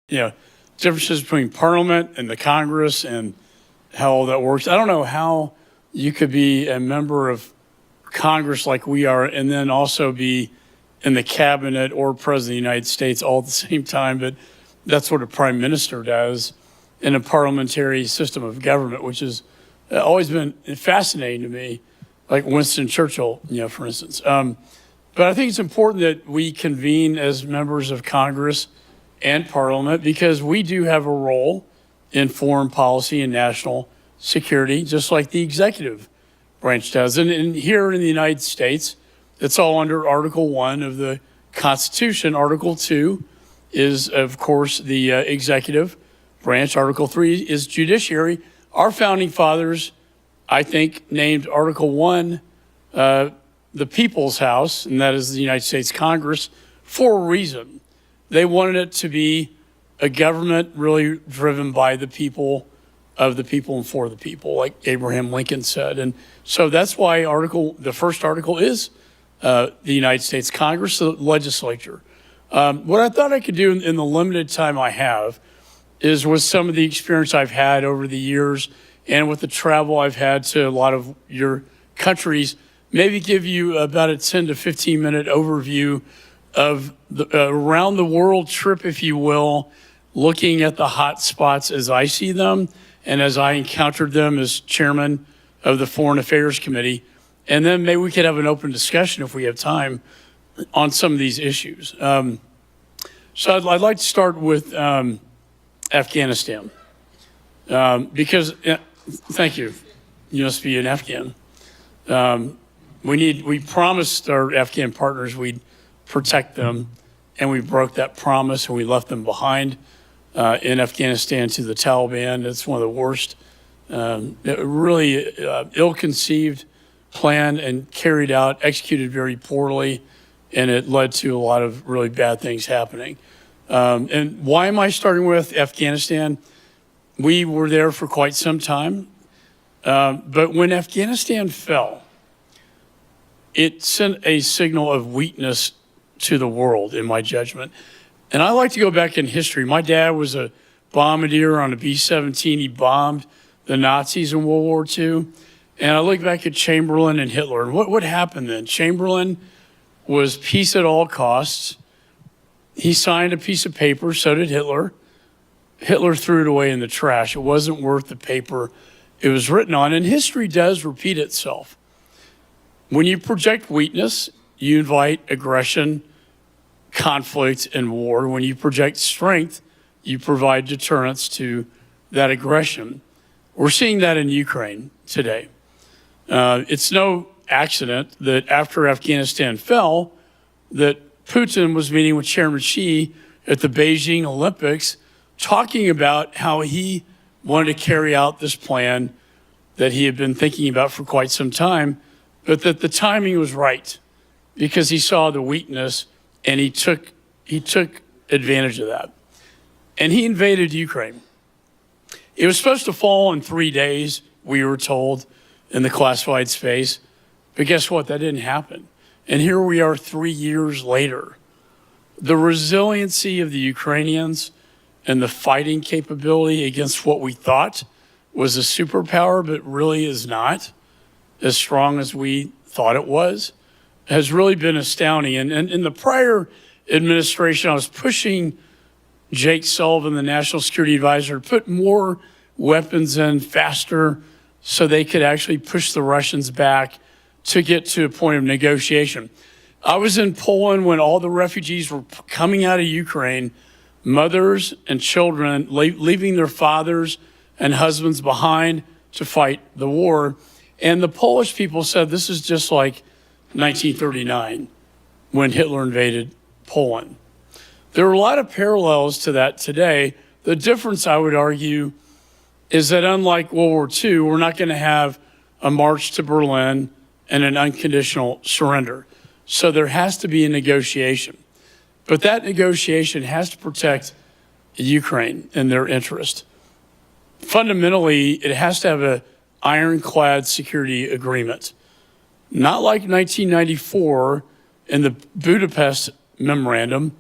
you know, differences between Parliament and the Congress and how all that works. I don't know how you could be a member of Congress like we are and then also be in the cabinet or president of the United States all at the same time, but that's what a prime minister does in a parliamentary system of government, which has always been fascinating to me, like Winston Churchill, for instance. But I think it's important that we convene as members of Congress and Parliament because we do have a role in foreign policy and national security, just like the executive branch does. And here in the United States, it's all under Article 1 of the Constitution. Article 2 is, of course, the executive branch. Article 3 is judiciary. Our founding fathers, I think, named Article 1 the People's House, and that is the United States Congress, for a reason. They wanted it to be a government really driven by the people, of the people, and for the people, like Abraham Lincoln said. And so that's why the first article is the United States Congress, the legislature. What I thought I could do in the limited time I have is with some of the experience I've had over the years and with the travel I've had to a lot of your countries, maybe give you about a 10 to 15 minute overview of the around the world trip, if you will, looking at the hot spots as I see them and as I encountered them as chairman of the Foreign Affairs Committee. And then maybe we could have an open discussion if we have time on some of these issues. So I'd like to start with Afghanistan because, thank you, you must be an Afghan. We promised our Afghan partners we'd protect them, and we broke that promise and we left them behind in Afghanistan to the Taliban. It's one of the worst, really ill-conceived plan and carried out, executed very poorly, and it led to a lot of really bad things happening. And why am I starting with Afghanistan? We were there for quite some time, but when Afghanistan fell, it sent a signal of weakness to the world, in my judgment. And I like to go back in history. My dad was a bombardier on a B-17. He bombed the Nazis in World War II. And I look back at Chamberlain and Hitler. And what happened then? Chamberlain was peace at all costs. He signed a piece of paper, so did Hitler. Hitler threw it away in the trash. It wasn't worth the paper it was written on. And history does repeat itself. When you project weakness, you invite aggression, conflict, and war. When you project strength, you provide deterrence to that aggression. We're seeing that in Ukraine today. It's no accident that after Afghanistan fell, that Putin was meeting with Chairman Xi at the Beijing Olympics, talking about how he wanted to carry out this plan that he had been thinking about for quite some time, but that the timing was right because he saw the weakness and he took advantage of that. And he invaded Ukraine. It was supposed to fall in 3 days, we were told, in the classified space. But guess what? That didn't happen. And here we are 3 years later. The resiliency of the Ukrainians and the fighting capability against what we thought was a superpower, but really is not as strong as we thought it was, has really been astounding. And in the prior administration, I was pushing Jake Sullivan, the National Security Advisor, to put more weapons in faster so they could actually push the Russians back to get to a point of negotiation. I was in Poland when all the refugees were coming out of Ukraine, mothers and children leaving their fathers and husbands behind to fight the war. And the Polish people said this is just like 1939 when Hitler invaded Poland. There are a lot of parallels to that today. The difference, I would argue, is that unlike World War II, we're not going to have a march to Berlin and an unconditional surrender. So there has to be a negotiation. But that negotiation has to protect Ukraine and their interest. Fundamentally, it has to have an ironclad security agreement. Not like 1994 in the Budapest Memorandum,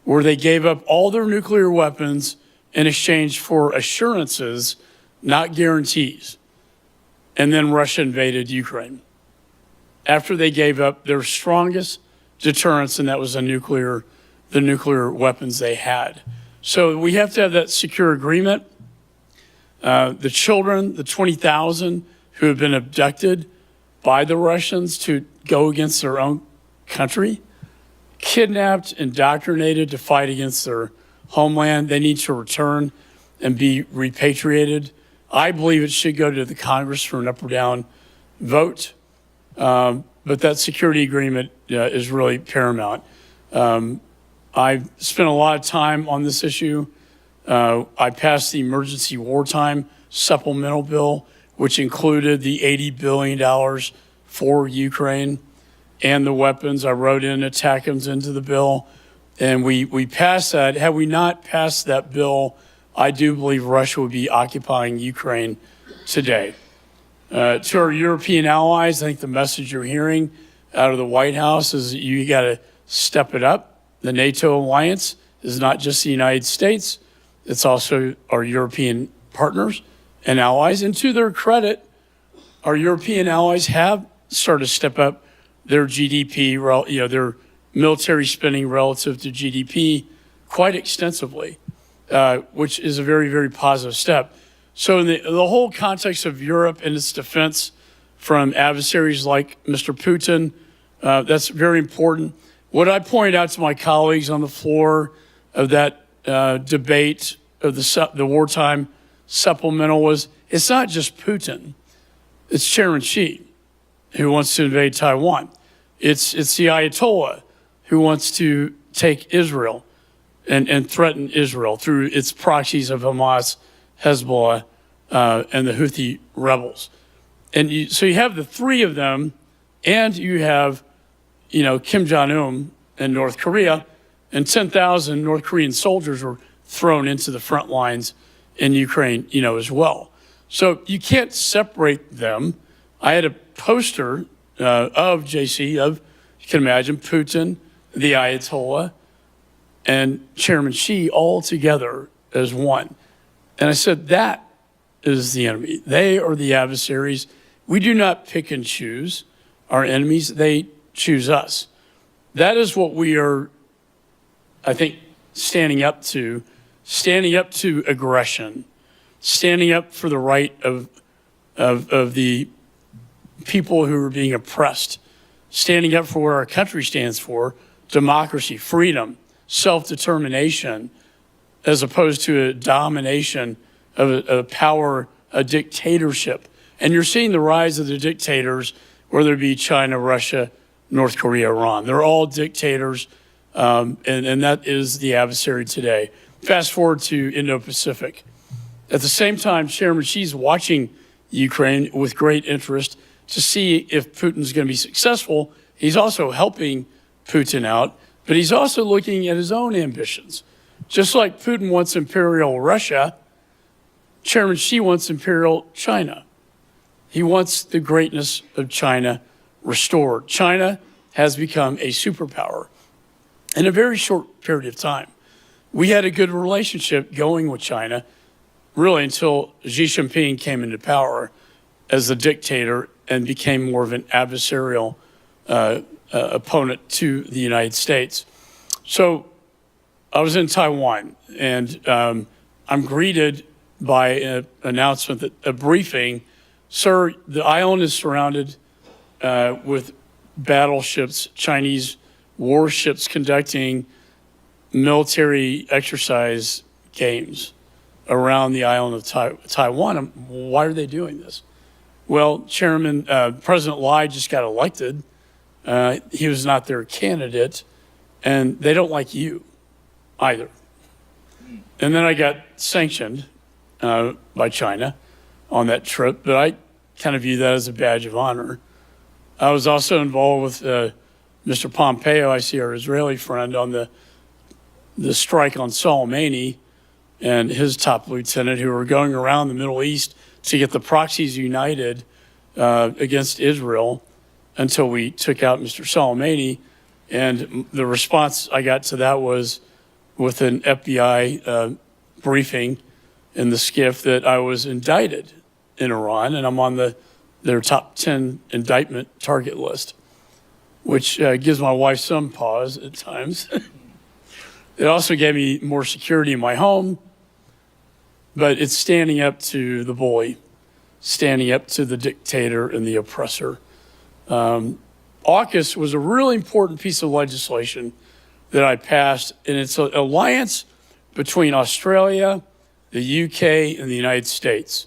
where they gave up all their nuclear weapons in exchange for assurances, not guarantees. And then Russia invaded Ukraine after they gave up their strongest deterrence, and that was the nuclear weapons they had. So we have to have that secure agreement. The children, the 20,000 who have been abducted by the Russians to go against their own country, kidnapped, indoctrinated to fight against their homeland, they need to return and be repatriated. I believe it should go to the Congress for an up or down vote. But that security agreement is really paramount. I've spent a lot of time on this issue. I passed the emergency wartime supplemental bill, which included the $80 billion for Ukraine and the weapons. I wrote in ATACMS into the bill, and we passed that. Had we not passed that bill, I do believe Russia would be occupying Ukraine today. To our European allies, I think the message you're hearing out of the White House is you got to step it up. The NATO alliance is not just the United States, it's also our European partners and allies. And to their credit, our European allies have started to step up their GDP, their military spending relative to GDP quite extensively, which is a very, very positive step. So in the whole context of Europe and its defense from adversaries like Mr. Putin, that's very important. What I pointed out to my colleagues on the floor of that debate of the wartime supplemental was, it's not just Putin, it's Chairman Xi who wants to invade Taiwan. It's the Ayatollah who wants to take Israel and threaten Israel through its proxies of Hamas, Hezbollah, and the Houthi rebels. And so you have the three of them, and you have, Kim Jong-un in North Korea, and 10,000 North Korean soldiers were thrown into the front lines in Ukraine, as well. So you can't separate them. I had a poster of JC, you can imagine, Putin, the Ayatollah, and Chairman Xi all together as one. And I said, that is the enemy. They are the adversaries. We do not pick and choose our enemies. They choose us. That is what we are, I think, standing up to aggression, standing up for the right of the people who are being oppressed, standing up for what our country stands for, democracy, freedom, self-determination, as opposed to a domination of a power, a dictatorship. And you're seeing the rise of the dictators, whether it be China, Russia, North Korea, Iran. They're all dictators, and that is the adversary today. Fast forward to Indo-Pacific. At the same time, Chairman Xi's watching Ukraine with great interest to see if Putin's going to be successful. He's also helping Putin out, but he's also looking at his own ambitions. Just like Putin wants imperial Russia, Chairman Xi wants imperial China. He wants the greatness of China restored. China has become a superpower in a very short period of time. We had a good relationship going with China, really until Xi Jinping came into power as a dictator and became more of an adversarial opponent to the United States. So I was in Taiwan, and I'm greeted by an announcement, that a briefing, sir, the island is surrounded with battleships, Chinese warships conducting military exercise games around the island of Taiwan. Why are they doing this? Well, President Lai just got elected. He was not their candidate, and they don't like you either. And then I got sanctioned by China on that trip, but I kind of view that as a badge of honor. I was also involved with Mr. Pompeo, I see our Israeli friend, on the strike on Soleimani and his top lieutenant, who were going around the Middle East to get the proxies united against Israel until we took out Mr. Soleimani. And the response I got to that was, with an FBI briefing in the skiff that I was indicted in Iran, and I'm on their top 10 indictment target list, which gives my wife some pause at times. It also gave me more security in my home, but it's standing up to the bully, standing up to the dictator and the oppressor. AUKUS was a really important piece of legislation that I passed, and it's an alliance between Australia, the UK, and the United States.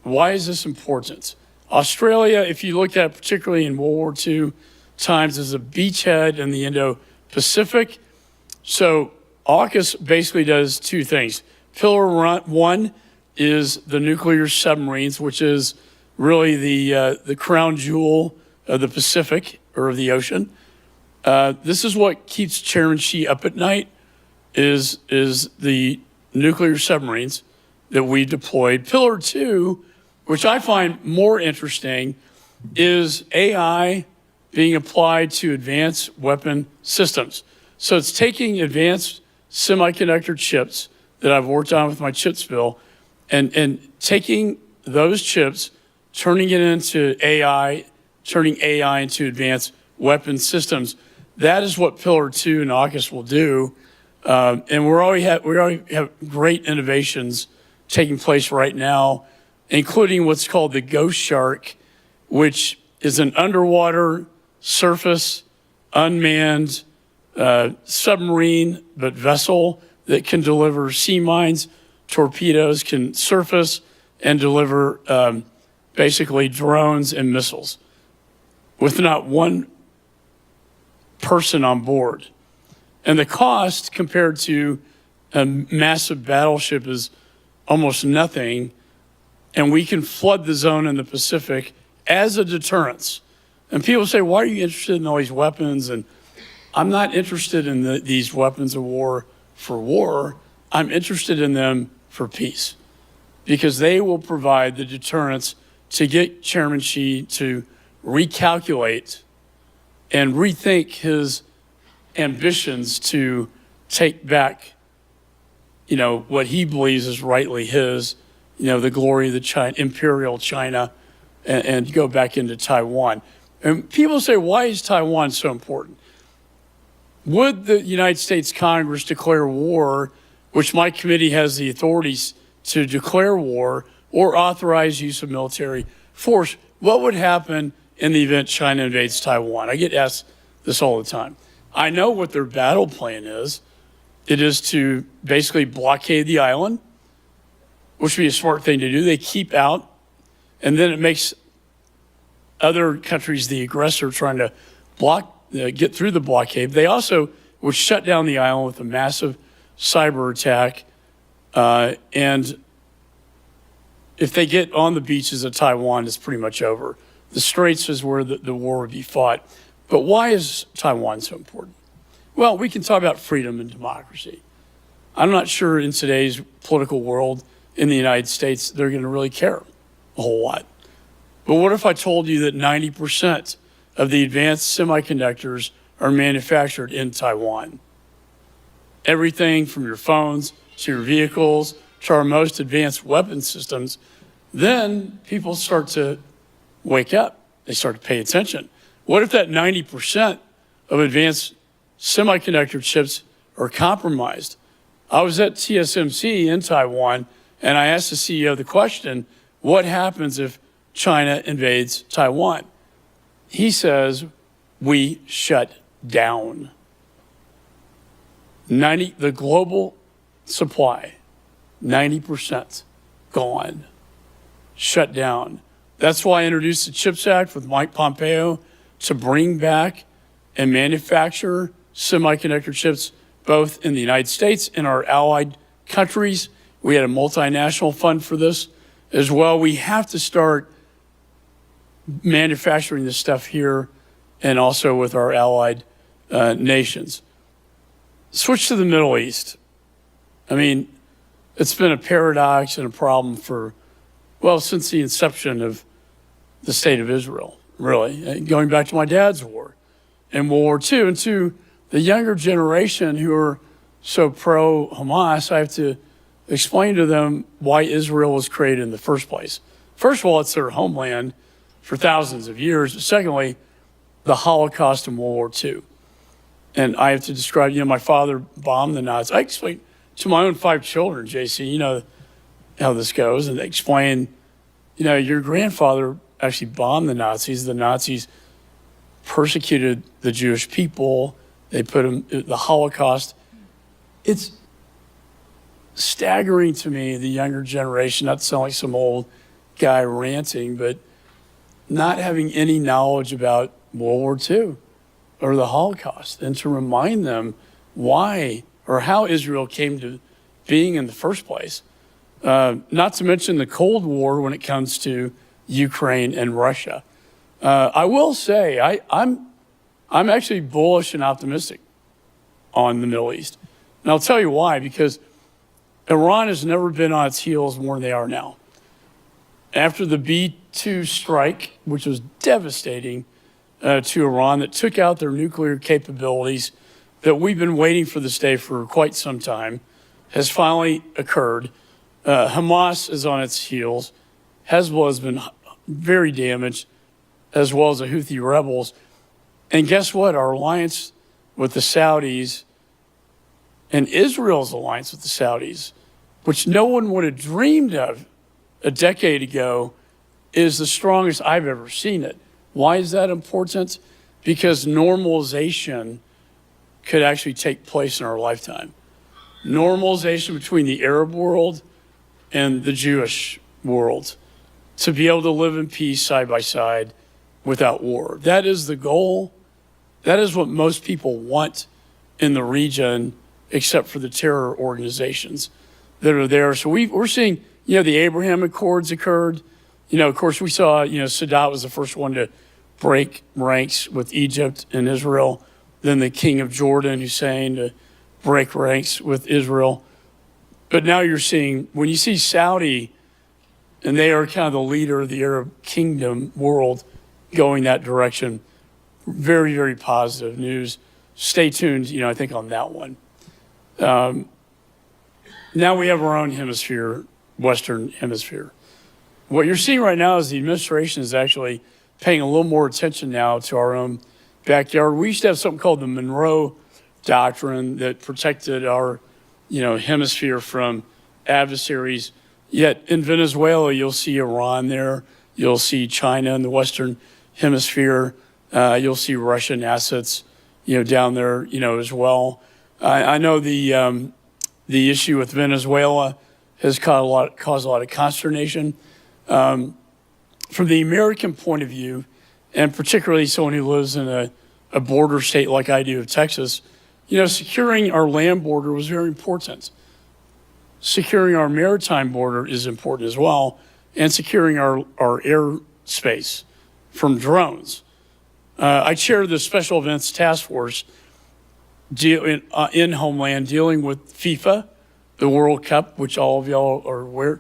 Why is this important? Australia, if you look at particularly in World War II times, is a beachhead in the Indo-Pacific. So AUKUS basically does two things. Pillar one is the nuclear submarines, which is really the crown jewel of the Pacific or of the ocean. This is what keeps Chairman Xi up at night, is the nuclear submarines that we deployed. Pillar two, which I find more interesting, is AI being applied to advanced weapon systems. So it's taking advanced semiconductor chips that I've worked on with my chips bill and taking those chips, turning it into AI, turning AI into advanced weapon systems. That is what Pillar 2 and AUKUS will do. And we already have great innovations taking place right now, including what's called the Ghost Shark, which is an underwater, surface, unmanned submarine, but vessel that can deliver sea mines, torpedoes, can surface and deliver basically drones and missiles with not one person on board. And the cost compared to a massive battleship is almost nothing. And we can flood the zone in the Pacific as a deterrence. And people say, why are you interested in all these weapons? And I'm not interested in these weapons of war for war. I'm interested in them for peace, because they will provide the deterrence to get Chairman Xi to recalculate and rethink his ambitions to take back, what he believes is rightly his, the glory of the imperial China, and go back into Taiwan. And people say, why is Taiwan so important? Would the United States Congress declare war, which my committee has the authorities to declare war or authorize use of military force, what would happen in the event China invades Taiwan? I get asked this all the time. I know what their battle plan is. It is to basically blockade the island, which would be a smart thing to do. They keep out, and then it makes other countries the aggressor trying to get through the blockade. They also would shut down the island with a massive cyber attack. And if they get on the beaches of Taiwan, it's pretty much over. The Straits is where the war would be fought. But why is Taiwan so important? Well, we can talk about freedom and democracy. I'm not sure in today's political world in the United States they're going to really care a whole lot. But what if I told you that 90% of the advanced semiconductors are manufactured in Taiwan? Everything from your phones to your vehicles to our most advanced weapon systems. Then people start to wake up. They start to pay attention. What if that 90% of advanced semiconductor chips are compromised? I was at TSMC in Taiwan, and I asked the CEO the question, what happens if China invades Taiwan? He says, we shut down. The global supply, 90% gone, shut down. That's why I introduced the CHIPS Act with Mike Pompeo to bring back and manufacture semiconductor chips both in the United States and our allied countries. We had a multinational fund for this as well. We have to start manufacturing this stuff here and also with our allied nations. Switch to the Middle East. I mean, it's been a paradox and a problem since the inception of the state of Israel, really, going back to my dad's war and World War II, and to the younger generation who are so pro-Hamas, I have to explain to them why Israel was created in the first place. First of all, it's their homeland for thousands of years. Secondly, the Holocaust and World War II. And I have to describe, my father bombed the Nazis. I explain to my own 5 children, JC, you know how this goes, and they explain, your grandfather actually bombed the Nazis. The Nazis persecuted the Jewish people. They put them, the Holocaust. It's staggering to me, the younger generation, not to sound like some old guy ranting, but not having any knowledge about World War II or the Holocaust, and to remind them why or how Israel came to being in the first place. Not to mention the Cold War when it comes to Ukraine and Russia. I will say I'm actually bullish and optimistic on the Middle East. And I'll tell you why, because Iran has never been on its heels more than they are now. After the B-2 strike, which was devastating to Iran, that took out their nuclear capabilities, that we've been waiting for this day for quite some time, has finally occurred. Hamas is on its heels. Hezbollah has been very damaged, as well as the Houthi rebels. And guess what? Our alliance with the Saudis and Israel's alliance with the Saudis, which no one would have dreamed of a decade ago, is the strongest I've ever seen it. Why is that important? Because normalization could actually take place in our lifetime. Normalization between the Arab world and the Jewish world, to be able to live in peace side by side without war. That is the goal. That is what most people want in the region, except for the terror organizations that are there. So we're seeing, the Abraham Accords occurred. Of course, we saw, Sadat was the first one to break ranks with Egypt and Israel. Then the king of Jordan, Hussein, to break ranks with Israel. But now you're seeing, when you see Saudi, and they are kind of the leader of the Arab kingdom world going that direction, very, very positive news. Stay tuned, I think, on that one. Now we have our own hemisphere, Western Hemisphere. What you're seeing right now is the administration is actually paying a little more attention now to our own backyard. We used to have something called the Monroe Doctrine that protected our, hemisphere from adversaries. Yet in Venezuela, you'll see Iran there. You'll see China in the Western Hemisphere. You'll see Russian assets, down there, as well. I know the issue with Venezuela has caused a lot of consternation. From the American point of view, and particularly someone who lives in a border state like I do of Texas, securing our land border was very important. Securing our maritime border is important as well, and securing our airspace from drones. I chair the Special Events Task Force in Homeland dealing with FIFA, the World Cup, which all of y'all are aware.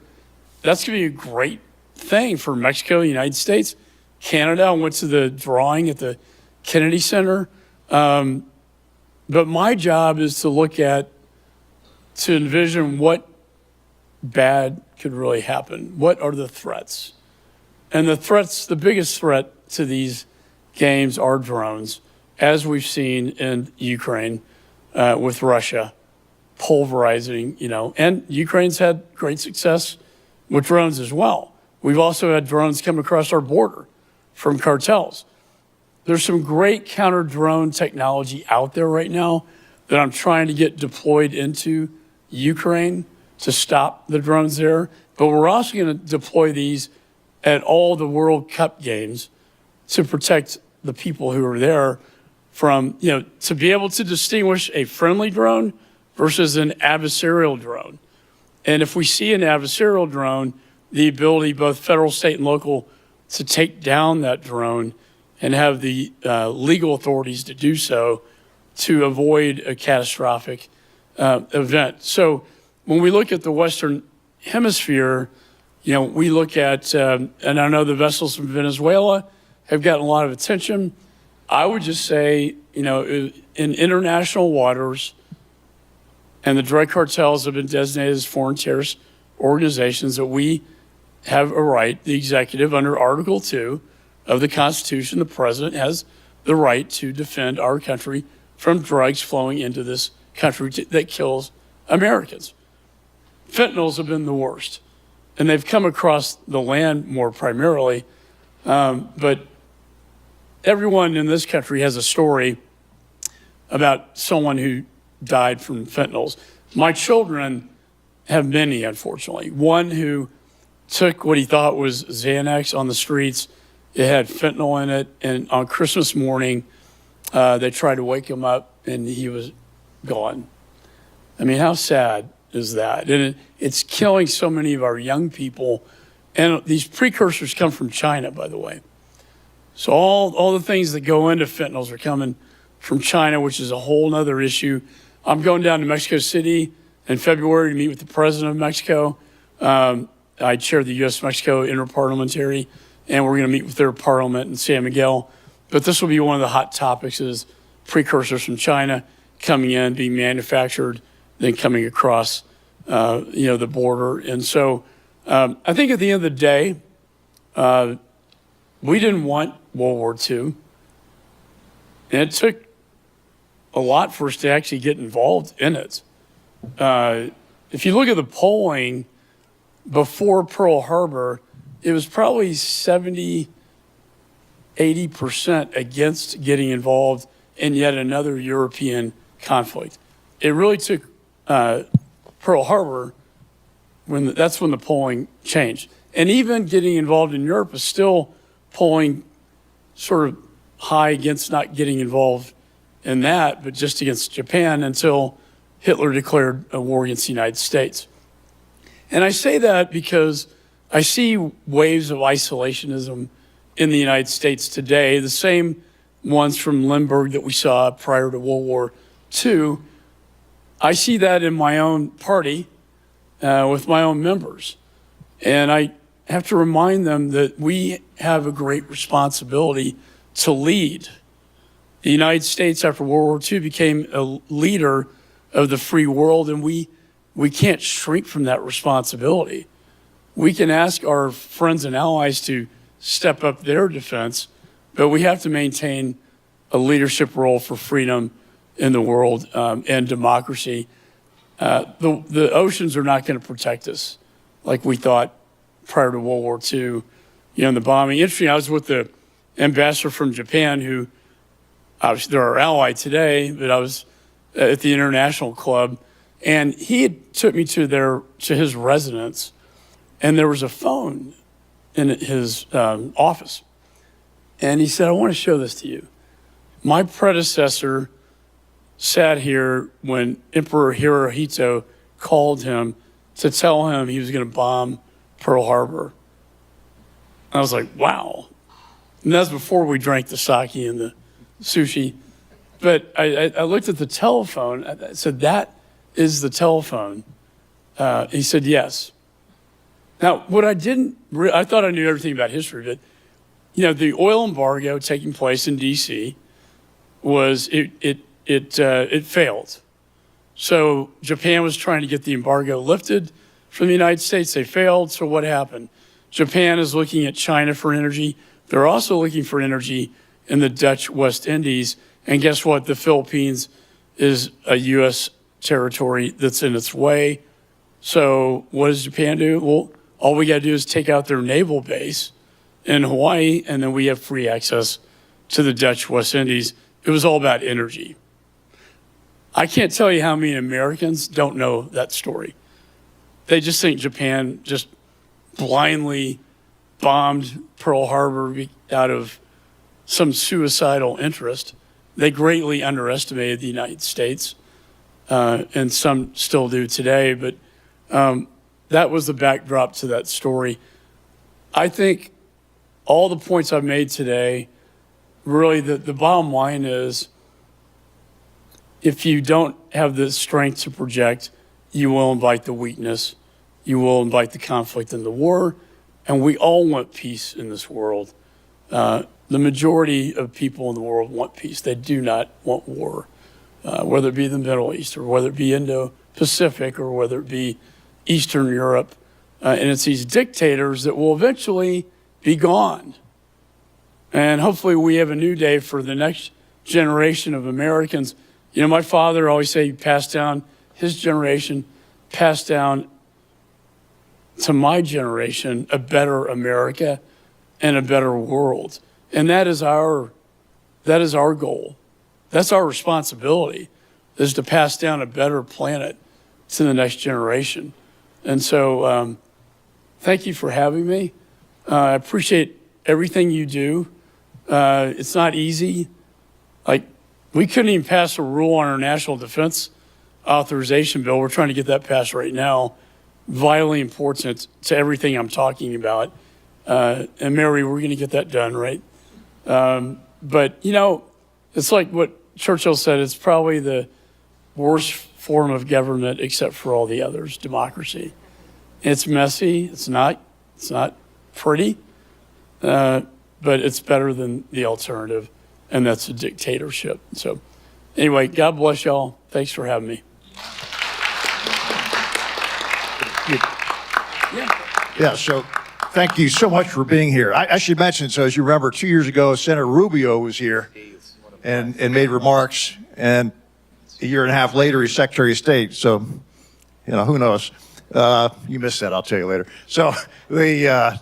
That's going to be a great thing for Mexico, the United States, Canada. I went to the drawing at the Kennedy Center. But my job is to envision what bad could really happen. What are the threats? And the biggest threat to these games are drones, as we've seen in Ukraine with Russia pulverizing, and Ukraine's had great success with drones as well. We've also had drones come across our border from cartels. There's some great counter-drone technology out there right now that I'm trying to get deployed into Ukraine to stop the drones there. But we're also going to deploy these at all the World Cup games to protect the people who are there from, to be able to distinguish a friendly drone versus an adversarial drone. And if we see an adversarial drone, the ability, both federal, state, and local, to take down that drone and have the legal authorities to do so to avoid a catastrophic event. So when we look at the Western Hemisphere, we look at, and I know the vessels from Venezuela have gotten a lot of attention. I would just say, in international waters, and the drug cartels have been designated as foreign terrorist organizations, that we have a right, the executive, under Article 2 of the Constitution, the president has the right to defend our country from drugs flowing into this country that kills Americans. Fentanyls have been the worst, and they've come across the land more primarily, but everyone in this country has a story about someone who died from fentanyls. My children have many, unfortunately. One who took what he thought was Xanax on the streets. It had fentanyl in it, and on Christmas morning, they tried to wake him up, and he was gone. I mean, how sad is that? And it's killing so many of our young people. And these precursors come from China, by the way. So all the things that go into fentanyls are coming from China, which is a whole other issue. I'm going down to Mexico City in February to meet with the president of Mexico. I chair the U.S.-Mexico Interparliamentary, and we're going to meet with their parliament in San Miguel. But this will be one of the hot topics, is precursors from China coming in, being manufactured, then coming across, the border. And so I think at the end of the day, we didn't want World War II. And it took a lot for us to actually get involved in it. If you look at the polling before Pearl Harbor, it was probably 70, 80% against getting involved in yet another European conflict. It really took Pearl Harbor, that's when the polling changed. And even getting involved in Europe is still polling sort of high against not getting involved in that, but just against Japan, until Hitler declared a war against the United States. And I say that because I see waves of isolationism in the United States today, the same ones from Lindbergh that we saw prior to World War II. I see that in my own party with my own members. And I have to remind them that we have a great responsibility to lead. The United States, after World War II, became a leader of the free world, and we can't shrink from that responsibility. We can ask our friends and allies to step up their defense, but we have to maintain a leadership role for freedom in the world and democracy. The oceans are not going to protect us like we thought prior to World War II, in the bombing. Interesting, I was with the ambassador from Japan, who obviously they're our ally today, but I was at the International Club, and he had took me to his residence, and there was a phone in his office. And he said, "I want to show this to you. My predecessor sat here when Emperor Hirohito called him to tell him he was going to bomb Pearl Harbor." I was like, wow. And that's before we drank the sake and the sushi. But I looked at the telephone. I said, "That is the telephone." He said, "Yes." Now, what I thought I knew everything about history, but the oil embargo taking place in D.C. was it failed. So Japan was trying to get the embargo lifted from the United States. They failed. So what happened? Japan is looking at China for energy. They're also looking for energy in the Dutch West Indies. And guess what? The Philippines is a U.S. territory that's in its way. So what does Japan do? Well, all we got to do is take out their naval base in Hawaii, and then we have free access to the Dutch West Indies. It was all about energy. I can't tell you how many Americans don't know that story. They just think Japan just blindly bombed Pearl Harbor out of some suicidal interest. They greatly underestimated the United States, and some still do today, but that was the backdrop to that story. I think all the points I've made today, really the bottom line is, if you don't have the strength to project, you will invite the weakness, you will invite the conflict and the war, and we all want peace in this world. The majority of people in the world want peace. They do not want war, whether it be the Middle East or whether it be Indo Pacific or whether it be Eastern Europe. And it's these dictators that will eventually be gone. And hopefully we have a new day for the next generation of Americans. You know, my father always said he passed down his generation, passed down to my generation a better America and a better world. And that is our goal. That's our responsibility, is to pass down a better planet to the next generation. And so thank you for having me. I appreciate everything you do. It's not easy. Like, we couldn't even pass a rule on our national defense authorization bill. We're trying to get that passed right now. Vitally important to everything I'm talking about. And Mary, we're going to get that done, right? But, you know, it's like what Churchill said, it's probably the worst form of government except for all the others, democracy. It's messy, it's not pretty, but it's better than the alternative, and that's a dictatorship. So anyway, God bless y'all. Thanks for having me. Yeah, so thank you so much for being here. I should mention, so as you remember, 2 years ago, Senator Rubio was here and made remarks, and a year and a half later, he's Secretary of State. So, you know, who knows? You missed that, I'll tell you later. So the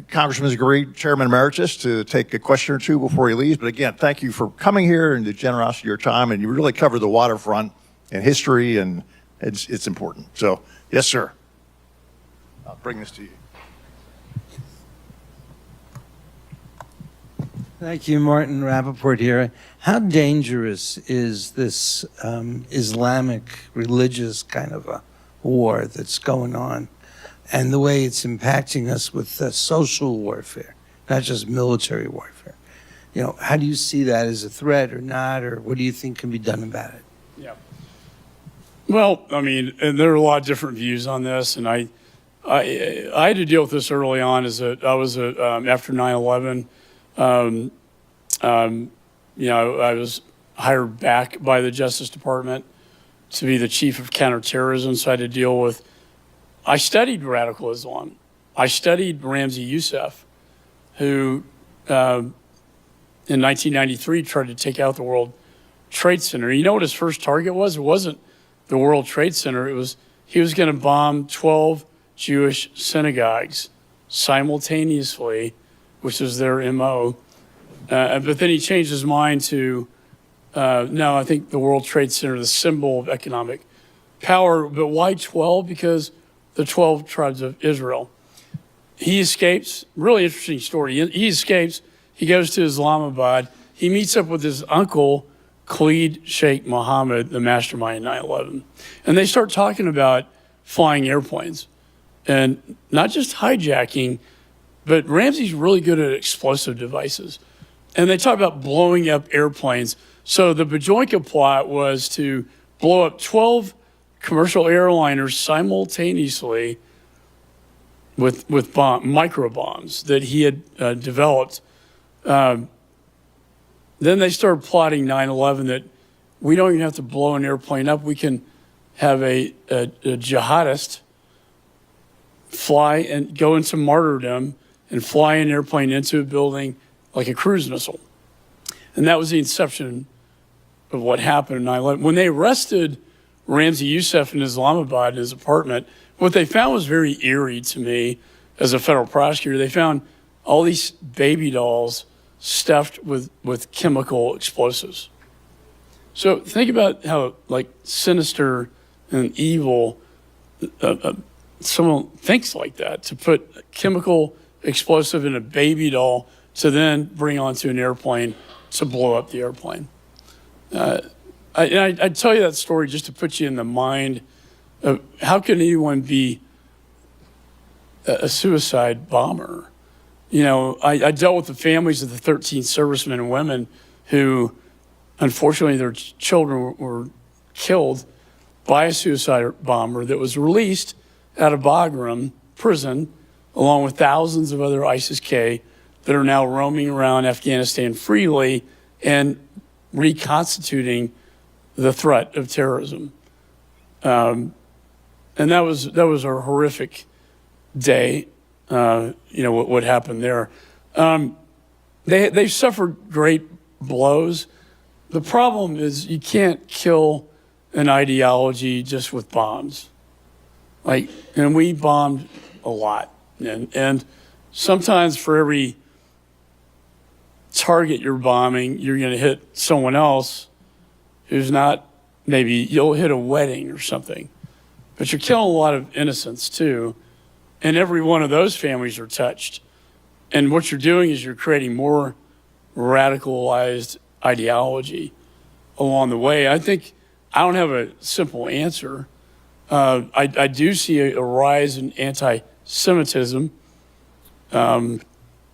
Congressman's agreed, Chairman Emeritus, to take a question or two before he leaves. But again, thank you for coming here and the generosity of your time. And you really covered the waterfront and history, and it's important. So, yes, sir. I'll bring this to you. Thank you, Martin Rappaport here. How dangerous is this Islamic religious kind of a war that's going on, and the way it's impacting us with social warfare, not just military warfare? You know, how do you see that as a threat or not, or what do you think can be done about it? Yeah. Well, I mean, and there are a lot of different views on this, and I had to deal with this early on after 9/11. You know, I was hired back by the Justice Department to be the chief of counterterrorism, so I had to deal with. I studied radical Islam. I studied Ramzi Youssef, who in 1993 tried to take out the World Trade Center. You know what his first target was? It wasn't the World Trade Center. He was going to bomb 12 Jewish synagogues simultaneously, which was their MO. But then he changed his mind to, no, I think the World Trade Center, the symbol of economic power. But why 12? Because the 12 tribes of Israel. He escapes, really interesting story. He escapes, he goes to Islamabad, he meets up with his uncle, Khalid Sheikh Mohammed, the mastermind in 9/11. And they start talking about flying airplanes. And not just hijacking, but Ramsey's really good at explosive devices. And they talk about blowing up airplanes. So the Bajorka plot was to blow up 12 commercial airliners simultaneously with micro bombs that he had developed. Then they started plotting 9/11 that we don't even have to blow an airplane up. We can have a jihadist fly and go into martyrdom and fly an airplane into a building like a cruise missile. And that was the inception of what happened in 9/11. When they arrested Ramzi Youssef in Islamabad in his apartment, what they found was very eerie to me as a federal prosecutor. They found all these baby dolls stuffed with chemical explosives. So think about how like sinister and evil someone thinks like that, to put a chemical explosive in a baby doll to then bring onto an airplane to blow up the airplane. I tell you that story just to put you in the mind of how can anyone be a suicide bomber? You know, I dealt with the families of the 13 servicemen and women who, unfortunately, their children were killed by a suicide bomber that was released out of Bagram prison, along with thousands of other ISIS-K that are now roaming around Afghanistan freely and reconstituting the threat of terrorism. And that was a horrific day, what happened there. They suffered great blows. The problem is you can't kill an ideology just with bombs. And we bombed a lot. And sometimes for every target you're bombing, you're going to hit someone else who's not, maybe you'll hit a wedding or something. But you're killing a lot of innocents too. And every one of those families are touched. And what you're doing is you're creating more radicalized ideology along the way. I think I don't have a simple answer. I do see a rise in anti-Semitism. I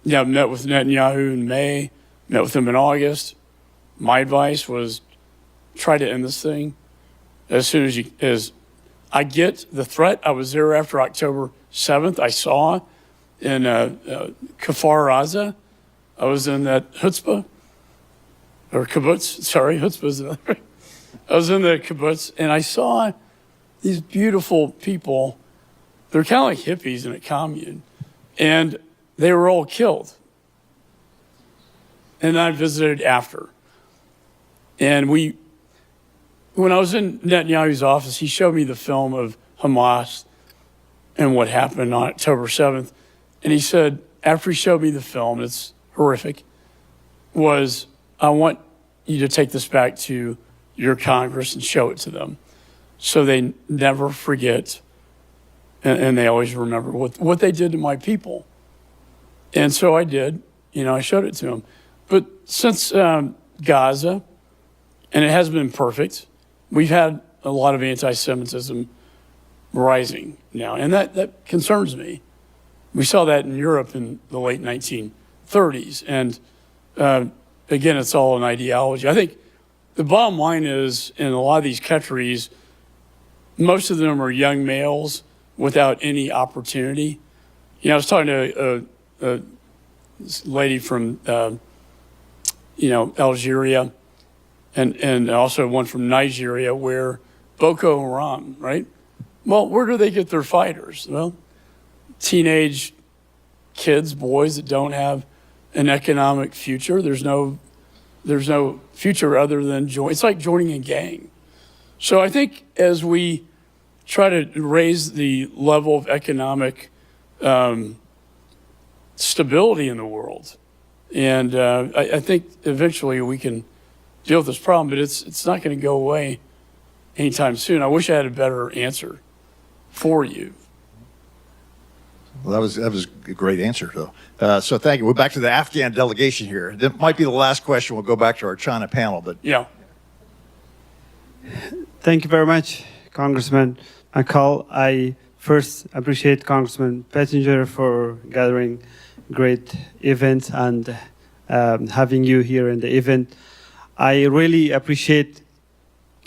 met with Netanyahu in May, met with him in August. My advice was try to end this thing as soon as I get the threat. I was there after October 7th. I saw in Kfar Aza. I was in that chutzpah, or kibbutz, sorry, chutzpah's another. I was in the kibbutz, and I saw these beautiful people. They're kind of like hippies in a commune, and they were all killed. And I visited after. And when I was in Netanyahu's office, he showed me the film of Hamas and what happened on October 7th. And he said, after he showed me the film, it's horrific, I want you to take this back to your Congress and show it to them so they never forget and they always remember what they did to my people. And so I did, I showed it to them. But since Gaza, and it has been perfect, we've had a lot of anti-Semitism rising now, and that concerns me. We saw that in Europe in the late 1930s, and again, it's all an ideology. I think the bottom line is, in a lot of these countries, most of them are young males without any opportunity. I was talking to a lady from, Algeria, and also one from Nigeria, where Boko Haram, right? Well, where do they get their fighters? Well, teenage kids, boys that don't have an economic future. There's no future other than join. It's like joining a gang. So I think as we try to raise the level of economic stability in the world, and I think eventually we can deal with this problem, but it's not going to go away anytime soon. I wish I had a better answer for you. Well, that was a great answer, though. So thank you. We're back to the Afghan delegation here. That might be the last question. We'll go back to our China panel, but Yeah. Thank you very much, Congressman McCaul. I first appreciate Congressman Pettinger for gathering great event and having you here in the event. I really appreciate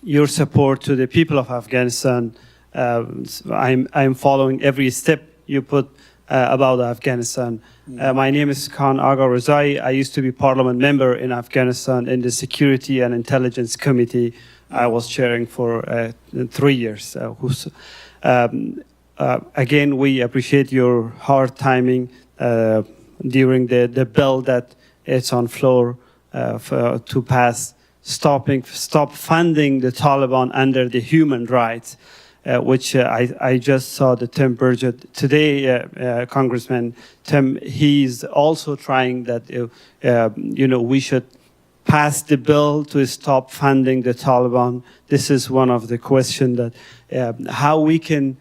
your support to the people of Afghanistan. I'm following every step you put about Afghanistan. My name is Khan Aga Rezai. I used to be parliament member in Afghanistan in the Security and Intelligence Committee. I was chairing for 3 years. Again, we appreciate your hard timing during the bill that is on floor to pass, stop funding the Taliban under the human rights, which I just saw the Tim Burchett today, Congressman Tim. He's also trying that we should pass the bill to stop funding the Taliban. This is one of the questions that how we can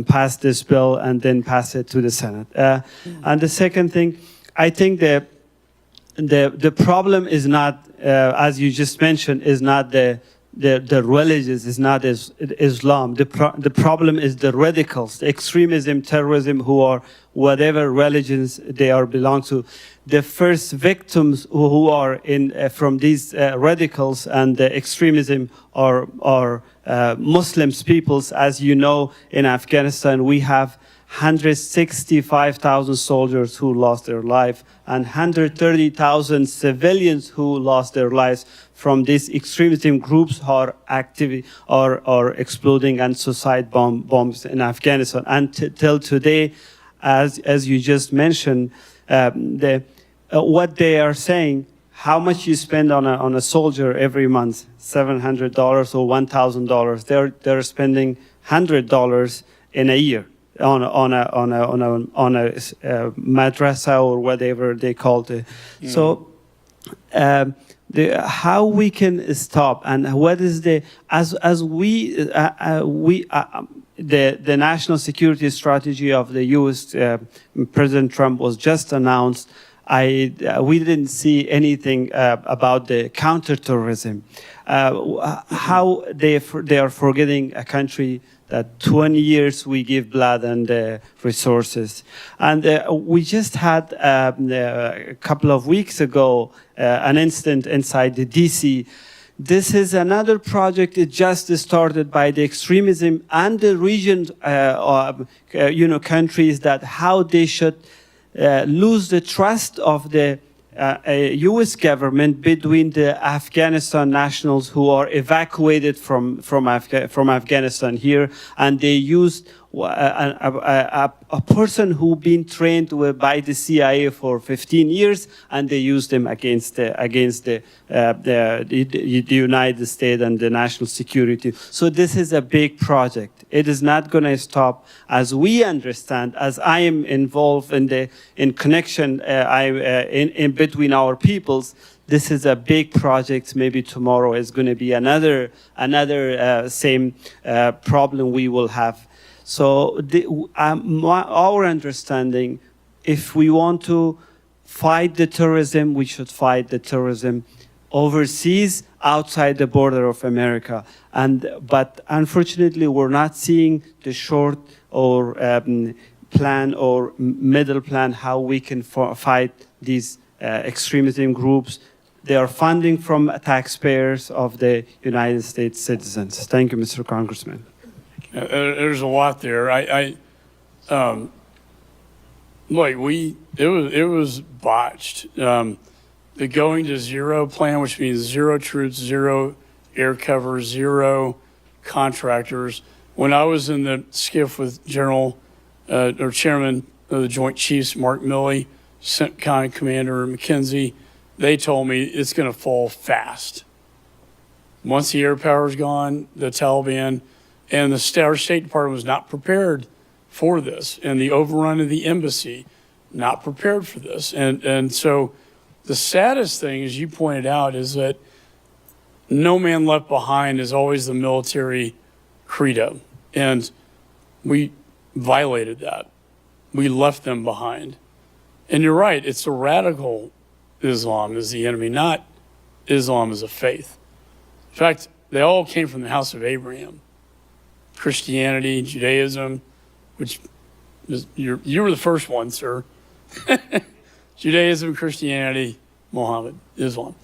pass this bill and then pass it to the Senate. And the second thing, I think the problem is not, as you just mentioned, is not the religious, is not Islam. The problem is the radicals, the extremism, terrorism, who are whatever religions they are belong to. The first victims who are in from these radicals and the extremism are Muslims peoples. As you know, in Afghanistan we have 165,000 soldiers who lost their life and 130,000 civilians who lost their lives from these extremism groups who are active or exploding and suicide bombs in Afghanistan. And till today, as you just mentioned, what they are saying, how much you spend on a soldier every month, $700 or $1,000. They're spending $100 in a year on a madrasa or whatever they call it. So how we can stop, and what is the the national security strategy of the U.S. President Trump was just announced. We didn't see anything about the counterterrorism. How they are forgetting a country that 20 years we give blood and resources. And we just had a couple of weeks ago an incident inside the DC. This is another project. It just started by the extremism and the region, countries, that how they should lose the trust of the U.S. government between the Afghanistan nationals who are evacuated from Afghanistan here, and they used a person who been trained by the CIA for 15 years, and they used him against the United States and the national security. So this is a big project. It is not going to stop, as we understand, as I am involved in connection in between our peoples. This is a big project. Maybe tomorrow is going to be another same problem we will have. So our understanding, if we want to fight the terrorism, we should fight the terrorism overseas, outside the border of America. But unfortunately, we're not seeing the short or plan or middle plan how we can fight these extremism groups. They are funding from taxpayers of the United States citizens. Thank you, Mr. Congressman. There's a lot there. It was botched. The going to zero plan, which means zero troops, zero air cover, zero contractors. When I was in the skiff with Chairman of the Joint Chiefs, Mark Milley, CENTCOM Commander McKenzie, they told me it's going to fall fast. Once the air power's gone, the Taliban and our State Department was not prepared for this, and the overrun of the embassy, not prepared for this. And so the saddest thing, as you pointed out, is that no man left behind is always the military credo. And we violated that. We left them behind. And you're right, it's a radical Islam is the enemy, not Islam as a faith. In fact, they all came from the house of Abraham. Christianity, Judaism, which you were the first one, sir. Judaism, Christianity, Muhammad, Islam.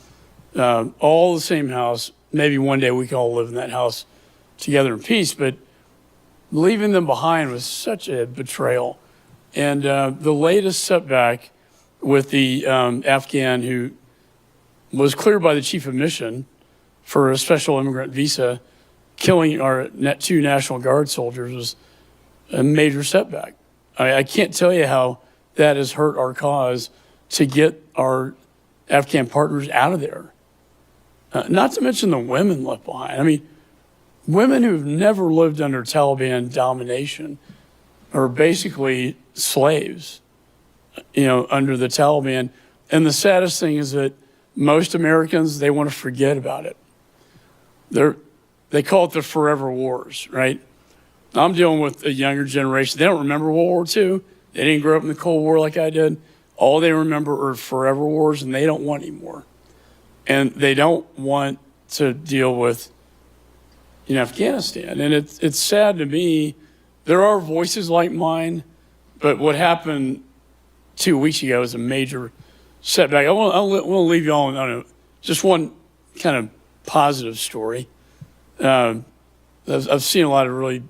All the same house. Maybe one day we can all live in that house together in peace, but leaving them behind was such a betrayal. And the latest setback with the Afghan who was cleared by the chief of mission for a special immigrant visa, killing our 2 National Guard soldiers, was a major setback. I can't tell you how that has hurt our cause to get our Afghan partners out of there. Not to mention the women left behind. I mean, women who've never lived under Taliban domination are basically slaves, under the Taliban. And the saddest thing is that most Americans, they want to forget about it. They call it the forever wars, right? I'm dealing with a younger generation. They don't remember World War II. They didn't grow up in the Cold War like I did. All they remember are forever wars, and they don't want any more. And they don't want to deal with Afghanistan. And it's sad to me. There are voices like mine, but what happened 2 weeks ago is a major setback. I want to leave you all on just one kind of positive story. I've seen a lot of really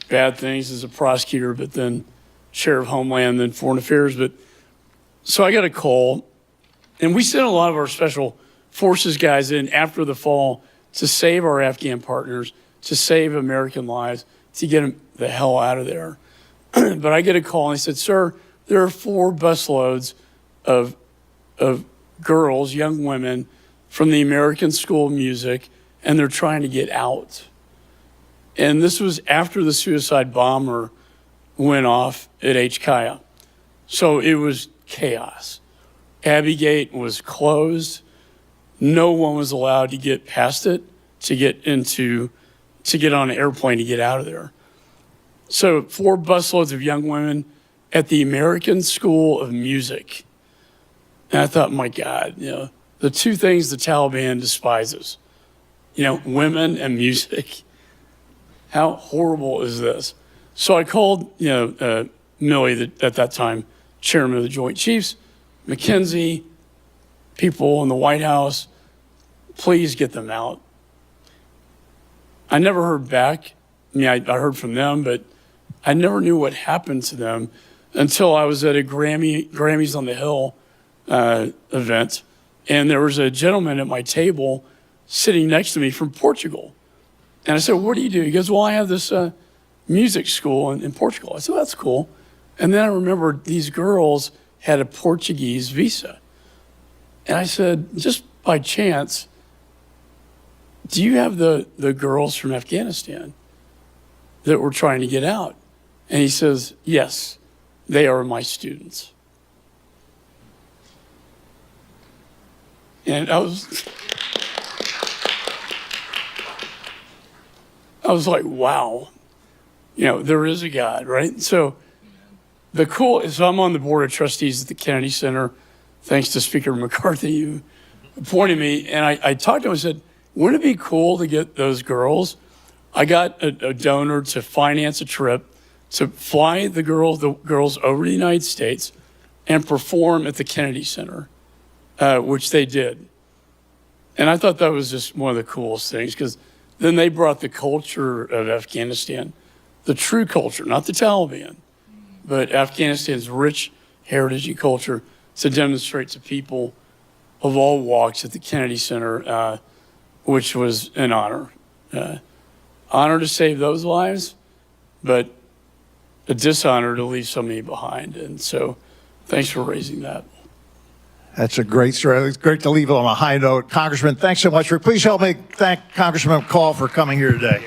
bad things as a prosecutor, but then chair of Homeland, then Foreign Affairs. But so I got a call, and we sent a lot of our special forces guys in after the fall to save our Afghan partners, to save American lives, to get them the hell out of there. But I get a call, and they said, sir, there are 4 busloads of girls, young women, from the American School of Music, and they're trying to get out. And this was after the suicide bomber went off at HKIA. So it was chaos. Abbey Gate was closed. No one was allowed to get past it, to get on an airplane to get out of there. So 4 busloads of young women at the American School of Music. And I thought, my God, the 2 things the Taliban despises, women and music. How horrible is this? So I called, Milley, at that time, chairman of the Joint Chiefs, McKenzie, people in the White House, please get them out. I never heard back. I heard from them, but I never knew what happened to them until I was at a Grammys on the Hill event, and there was a gentleman at my table sitting next to me from Portugal. And I said, what do you do? He goes, well, I have this music school in Portugal. I said, well, that's cool. And then I remembered these girls had a Portuguese visa. And I said, just by chance, do you have the girls from Afghanistan that were trying to get out? And he says, yes, they are my students. And I was like, wow, there is a God, right? So I'm on the board of trustees at the Kennedy Center, thanks to Speaker McCarthy, who appointed me. And I talked to him and said, wouldn't it be cool to get those girls? I got a donor to finance a trip to fly the girls over to the United States and perform at the Kennedy Center, which they did. And I thought that was just one of the coolest things, because then they brought the culture of Afghanistan, the true culture, not the Taliban, but Afghanistan's rich heritage and culture, to demonstrate to people of all walks at the Kennedy Center, which was an honor. Honor to save those lives, but a dishonor to leave so many behind. And so thanks for raising that. That's a great story. It's great to leave it on a high note. Congressman, thanks so much. Please help me thank Congressman McCaul for coming here today.